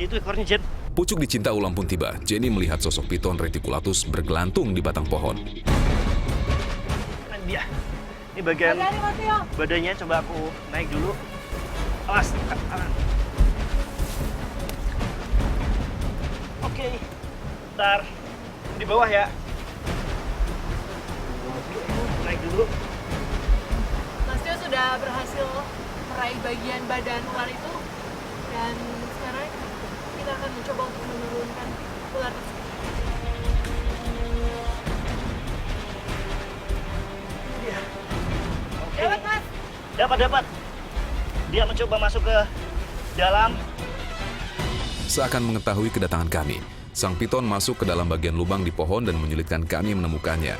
Itu ekornya, Jen. Pucuk dicinta ulam pun tiba. Jenny melihat sosok piton reticulatus bergelantung di batang pohon. Nah, dia. Ini bagian badannya, coba aku naik dulu. Awas. Oke. Bentar. Di bawah ya. Naik dulu. Mas Tio sudah berhasil meraih bagian badan ular itu, dan sekarang kita akan mencoba untuk menurunkan ular tersebut. Iya. Oke. Dapat, Mas? Dapat. Dia mencoba masuk ke dalam. Seakan mengetahui kedatangan kami, sang piton masuk ke dalam bagian lubang di pohon dan menyulitkan kami menemukannya.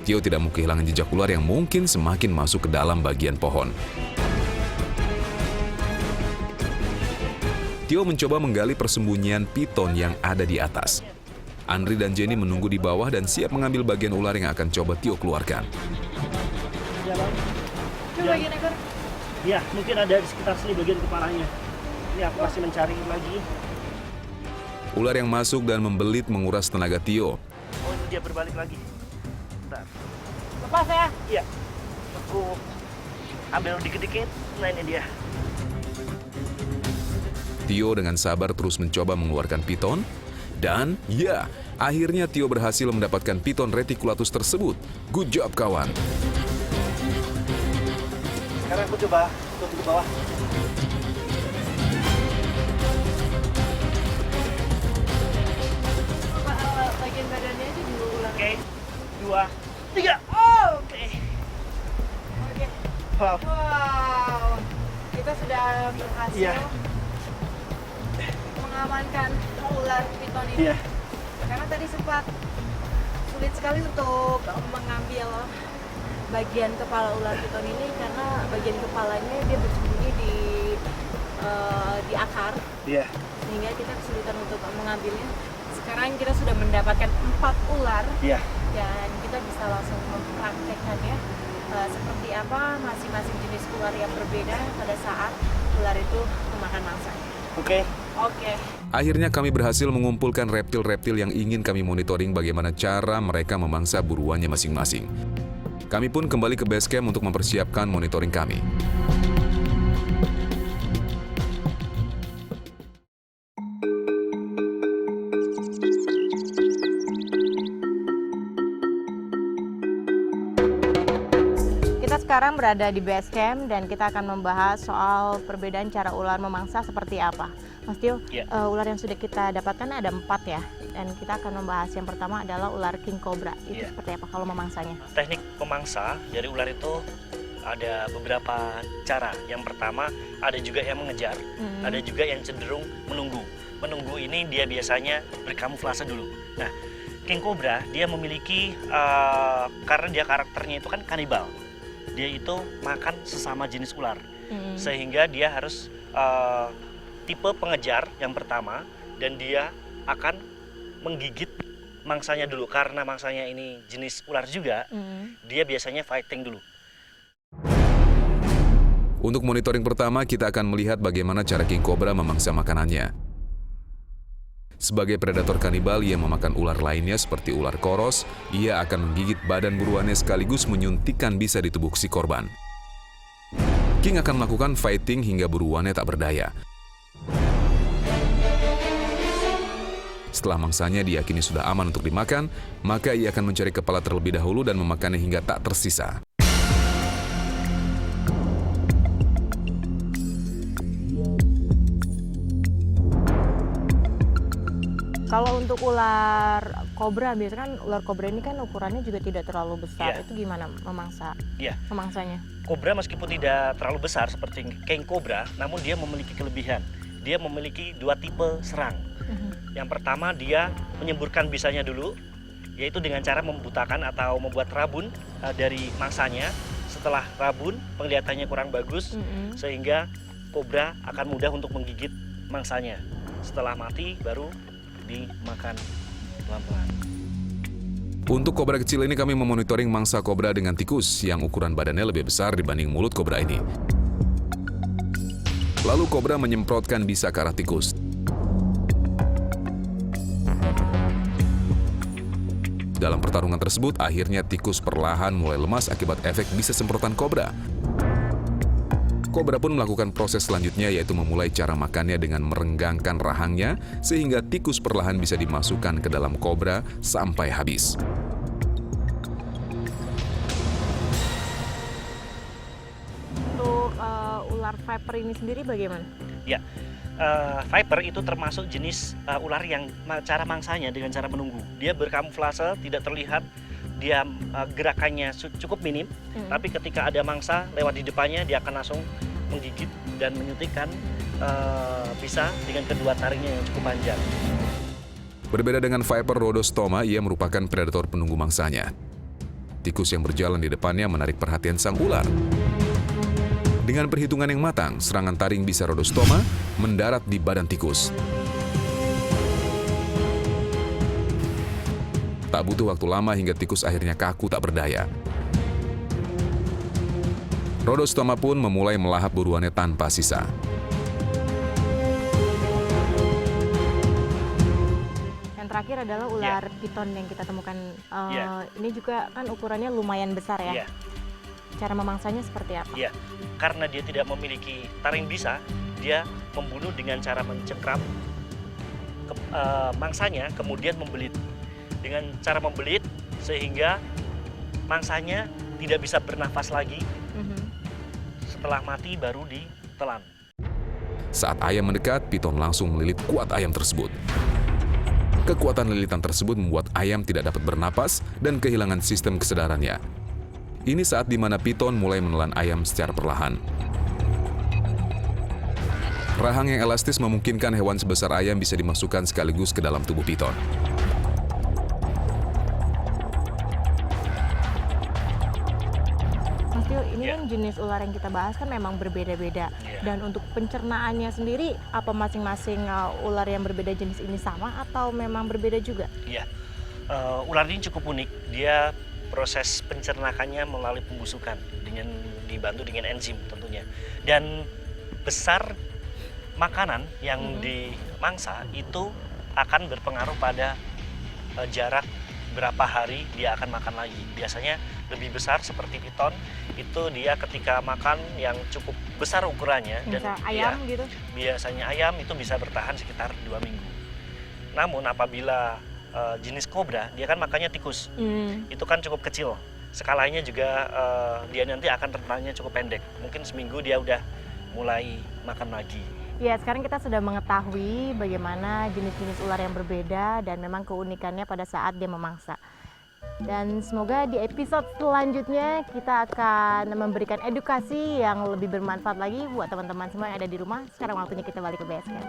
Tio tidak mau kehilangan jejak ular yang mungkin semakin masuk ke dalam bagian pohon. Tio mencoba menggali persembunyian piton yang ada di atas. Andri dan Jenny menunggu di bawah dan siap mengambil bagian ular yang akan coba Tio keluarkan. Dalam. Coba bagian ekor. Ya, mungkin ada di sekitar sini bagian kepalanya. Ini aku masih mencari lagi. Ular yang masuk dan membelit menguras tenaga Tio. Oh, ini dia berbalik lagi. Bentar. Lepas ya. Iya. Aku ambil dikit-dikit. Nah, ini dia. Tio dengan sabar terus mencoba mengeluarkan piton. Dan ya, akhirnya Tio berhasil mendapatkan piton reticulatus tersebut. Good job, kawan. Sekarang aku coba tutup ke bawah. Bagian badannya aja dulu ular. Oke. 2, 3. Oh, Oke. oke. Wow. Wow. Kita sudah berhasil Iya. mengamankan ular piton ini. Iya. Karena tadi sempat sulit sekali untuk mengambil bagian kepala ular piton ini, karena bagian kepalanya dia bersembunyi di akar, Iya. sehingga kita kesulitan untuk mengambilnya. Sekarang kita sudah mendapatkan 4 ular, Iya. dan kita bisa langsung mempraktekkannya seperti apa masing-masing jenis ular yang berbeda pada saat ular itu memakan mangsa. Oke. Oke. Akhirnya kami berhasil mengumpulkan reptil-reptil yang ingin kami monitoring bagaimana cara mereka memangsa buruannya masing-masing. Kami pun kembali ke base camp untuk mempersiapkan monitoring kami. Kita sekarang berada di base camp dan kita akan membahas soal perbedaan cara ular memangsa seperti apa. Mas Tio, Iya. ular yang sudah kita dapatkan ada 4 ya, dan kita akan membahas yang pertama adalah ular king cobra. Itu Iya. seperti apa kalau memangsanya? Teknik memangsa dari ular itu ada beberapa cara. Yang pertama, ada juga yang mengejar, ada juga yang cenderung menunggu. Menunggu ini dia biasanya berkamuflase dulu. Nah, king cobra dia memiliki karena dia karakternya itu kan kanibal. Dia itu makan sesama jenis ular, sehingga dia harus tipe pengejar yang pertama, dan dia akan menggigit mangsanya dulu. Karena mangsanya ini jenis ular juga, dia biasanya fighting dulu. Untuk monitoring pertama, kita akan melihat bagaimana cara king cobra memangsa makanannya. Sebagai predator kanibal yang memakan ular lainnya seperti ular koros, ia akan menggigit badan buruannya sekaligus menyuntikkan bisa di tubuh si korban. King akan melakukan fighting hingga buruannya tak berdaya. Setelah mangsanya diyakini sudah aman untuk dimakan, maka ia akan mencari kepala terlebih dahulu dan memakannya hingga tak tersisa. Kalau untuk ular kobra, biasanya kan ular kobra ini kan ukurannya juga tidak terlalu besar. Iya. Itu gimana Iya. memangsanya? Kobra meskipun tidak terlalu besar seperti king cobra, namun dia memiliki kelebihan. Dia memiliki 2 tipe serang. Yang pertama, dia menyemburkan bisanya dulu, yaitu dengan cara membutakan atau membuat rabun dari mangsanya. Setelah rabun, penglihatannya kurang bagus, sehingga kobra akan mudah untuk menggigit mangsanya. Setelah mati, baru dimakan pelan-pelan. Untuk kobra kecil ini kami memonitoring mangsa kobra dengan tikus yang ukuran badannya lebih besar dibanding mulut kobra ini. Lalu kobra menyemprotkan bisa ke arah tikus. Dalam pertarungan tersebut, akhirnya tikus perlahan mulai lemas akibat efek bisa semprotan kobra. Kobra pun melakukan proses selanjutnya, yaitu memulai cara makannya dengan merenggangkan rahangnya sehingga tikus perlahan bisa dimasukkan ke dalam kobra sampai habis. Untuk ular viper ini sendiri bagaimana? Ya, viper itu termasuk jenis ular yang cara mangsanya dengan cara menunggu. Dia berkamuflase, tidak terlihat, dia gerakannya cukup minim, tapi ketika ada mangsa lewat di depannya, dia akan langsung menggigit dan menyuntikkan bisa dengan kedua taringnya yang cukup panjang. Berbeda dengan viper rhodostoma, ia merupakan predator penunggu mangsanya. Tikus yang berjalan di depannya menarik perhatian sang ular. Dengan perhitungan yang matang, serangan taring bisa rhodostoma mendarat di badan tikus. Tak butuh waktu lama hingga tikus akhirnya kaku tak berdaya. Rhodostoma pun memulai melahap buruannya tanpa sisa. Yang terakhir adalah ular piton yang kita temukan. Ini juga kan ukurannya lumayan besar ya. Cara memangsanya seperti apa? Ya, karena dia tidak memiliki taring bisa, dia membunuh dengan cara mencengkram mangsanya, kemudian membelit. Dengan cara membelit sehingga mangsanya tidak bisa bernafas lagi. Setelah mati baru ditelan. Saat ayam mendekat, piton langsung melilit kuat ayam tersebut. Kekuatan lilitan tersebut membuat ayam tidak dapat bernapas dan kehilangan sistem kesadarannya. Ini saat di mana piton mulai menelan ayam secara perlahan. Rahang yang elastis memungkinkan hewan sebesar ayam bisa dimasukkan sekaligus ke dalam tubuh piton. Mas Tio, ini kan jenis ular yang kita bahas kan memang berbeda-beda. Dan untuk pencernaannya sendiri, apa masing-masing ular yang berbeda jenis ini sama atau memang berbeda juga? Iya, ular ini cukup unik. Dia proses pencernakannya melalui pembusukan dengan dibantu dengan enzim tentunya. Dan besar makanan yang dimangsa itu akan berpengaruh pada jarak berapa hari dia akan makan lagi. Biasanya lebih besar seperti piton itu dia ketika makan yang cukup besar ukurannya dan ayam gitu. Biasanya ayam itu bisa bertahan sekitar 2 minggu. Namun apabila jenis kobra, dia kan makannya tikus. Itu kan cukup kecil. Skalanya juga dia nanti akan rentangnya cukup pendek. Mungkin seminggu dia udah mulai makan lagi. Ya, sekarang kita sudah mengetahui bagaimana jenis-jenis ular yang berbeda dan memang keunikannya pada saat dia memangsa. Dan semoga di episode selanjutnya kita akan memberikan edukasi yang lebih bermanfaat lagi buat teman-teman semua yang ada di rumah. Sekarang waktunya kita balik ke base camp.